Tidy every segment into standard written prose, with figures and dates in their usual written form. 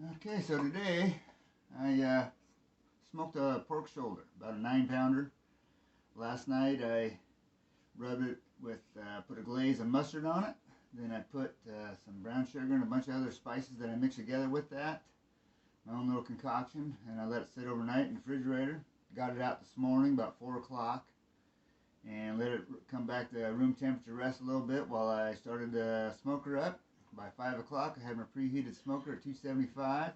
Okay, so today I smoked a pork shoulder, about a 9-pounder. Last night I rubbed it with, put a glaze of mustard on it. Then I put some brown sugar and a bunch of other spices that I mixed together with that. My own little concoction, and I let it sit overnight in the refrigerator. Got it out this morning about 4 o'clock and let it come back to room temperature, rest a little bit while I started the smoker up. By 5 o'clock I had my preheated smoker at 275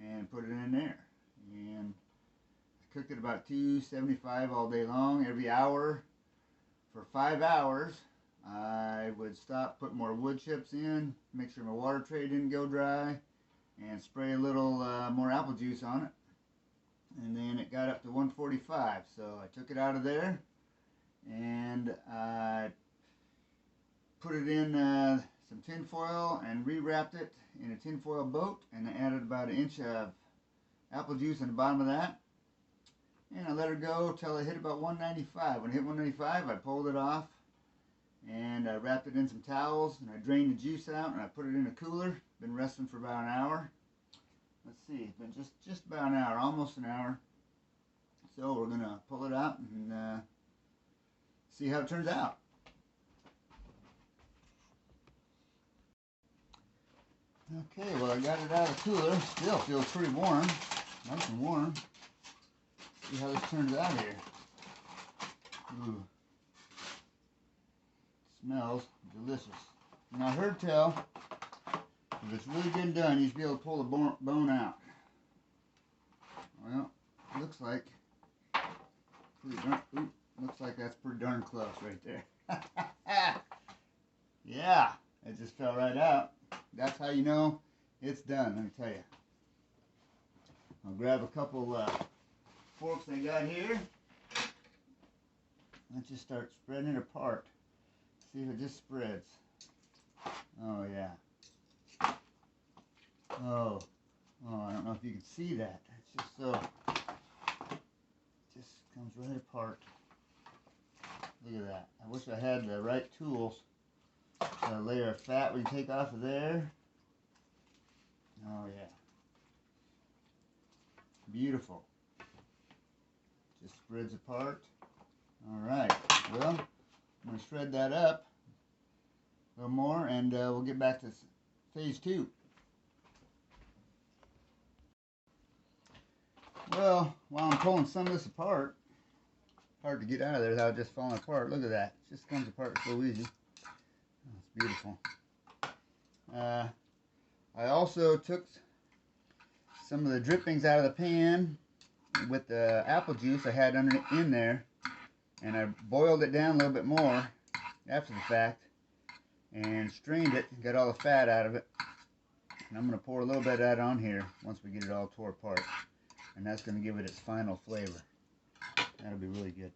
and put it in there. And I cooked it about 275 all day long. Every hour for 5 hours I would stop, put more wood chips in, make sure my water tray didn't go dry, and spray a little more apple juice on it. And then it got up to 145, so I took it out of there and I put it in some tin foil and rewrapped it in a tin foil boat, and I added about an inch of apple juice on the bottom of that, and I let her go till it hit about 195. When it hit 195 I pulled it off and I wrapped it in some towels and I drained the juice out and I put it in a cooler. Been resting for about an hour. Let's see, it's been just about an hour, almost an hour. So we're gonna pull it out and see how it turns out. Okay, well I got it out of the cooler. Still feels pretty warm, nice and warm. See how this turns out here. Ooh, smells delicious. Now I heard tell, if it's really good done, you should be able to pull the bone out. Well, looks like looks like that's pretty darn close right there. Yeah, it just fell right out. That's how you know it's done, let me tell you. I'll grab a couple forks I got here. Let's just start spreading it apart. See if it just spreads. Oh yeah. Oh, I don't know if you can see that. It's just so, it just comes right apart. Look at that. I wish I had the right tools. A layer of fat we can take off of there. Oh yeah. Beautiful. Just spreads apart. Alright, well, I'm going to shred that up a little more and we'll get back to phase 2. Well, while I'm pulling some of this apart, hard to get out of there without just falling apart. Look at that. It just comes apart so easy. Oh, it's beautiful. I also took some of the drippings out of the pan with the apple juice I had in there, and I boiled it down a little bit more after the fact and strained it and got all the fat out of it. And I'm going to pour a little bit of that on here once we get it all tore apart, and that's going to give it its final flavor. That'll be really good.